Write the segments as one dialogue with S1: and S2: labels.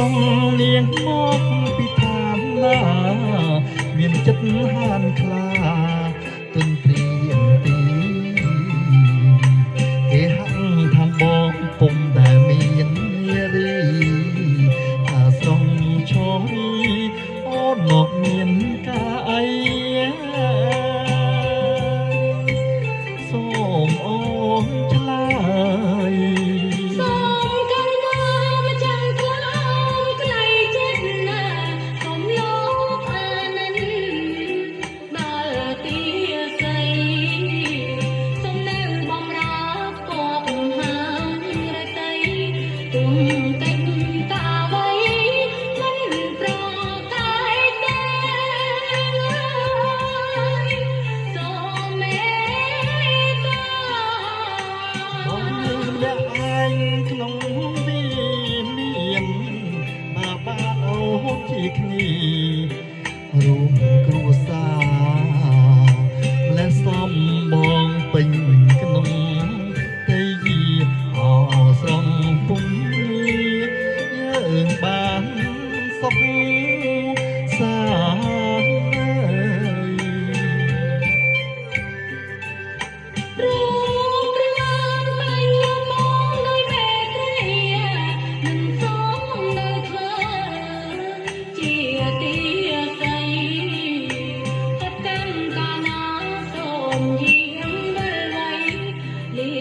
S1: ងនាងមកពីឋានណាមានចិត្តហានខ្លាទុនព្រៀងទីគេហាក់ថាបងពុំដែលមាននារីថាស្រងឈរអូនមកមានការអីសូមអូនឆ្លើយ
S2: សូមកាន់មកម្ចាំងក្លោងក្លៃចិត្តណាសូមលោកអានិនដល់ទីស័យសូមនៅបំរើគប់ហាងរតីទុំតែងតាវៃមិនប្រកាយទេសូមមេត្តា
S1: អ្នកឯងក្នុងវិមានបាបាអូជាគ្នារួមគ្រួសារและសំបងពេញក្នុងទេយីអស្រងពុំយើងបានសុខសាន្ត
S2: រូបរាងបាញ់លំមងដោយមេត្រីមិនសូមនៅធ្វើជាទីស័យហត់កាន់កាលណាសូមយាងវិលវៃលា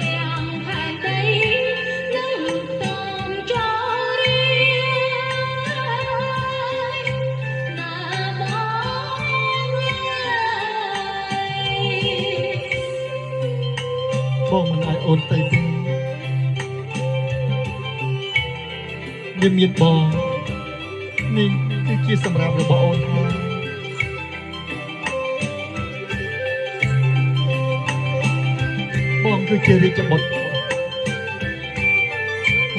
S2: ទាំងផែនដីនឹងតំចរៀណាបងឡើយ
S1: បងមិនឲ្យអូនទៅទេវាមានបងនេះគឺជាសម្រាប់របស់អូនហើយបងគឺជារាជបុត្ររ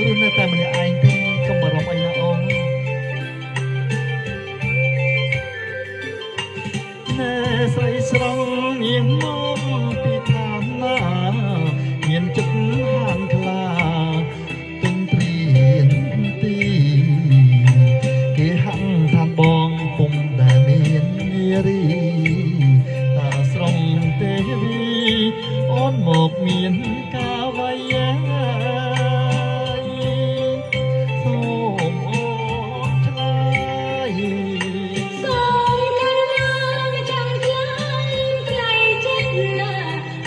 S1: ស់នៅតែម្នាក់ឯងទេកុំបារម្ភអីណាអូនណែស្រីស្រងនាងមកពីឋានណាមានចិត្តហានខ្លាទុនព្រៀនទីគេហាក់ថាបងពុំដែលមាននារីតាស្រងទេវីអូនមកមានការវៃសូមអូនឆ្លើយ
S2: សូមកាន់មកចាំងក្លោងក្លៃចិត្តណា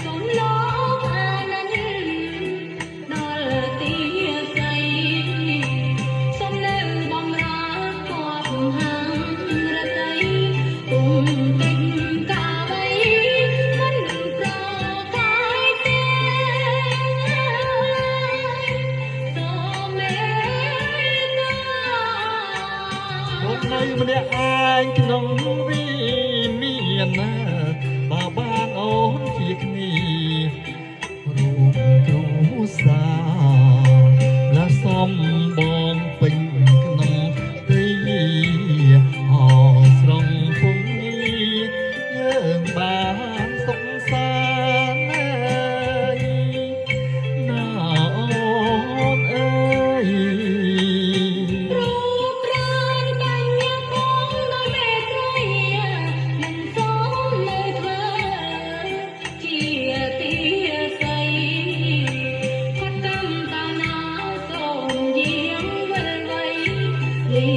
S2: សូមលោកអានិនដល់ទីស័យសូមនៅបំរើគប់ហាងរតីទុំពេញកាវៃមិនប្រកាយទេសូមមេត្តា
S1: លោកនៅម្នាក់ឯងក្នុងវិមានណាបើបានអូនជាគ្នារួមគ្រួសារและសំបងពេញក្នុងទេយីអស្រងពុំយើងបានសុខសាន្តណាអូនអើយ
S2: រូបរាងបាញ់ញ៉ាំបងដោយមេត្រីមិនសូមនៅធ្វើជាទីស័យហត់កម្មតាណាសូមយាងវិលវៃលា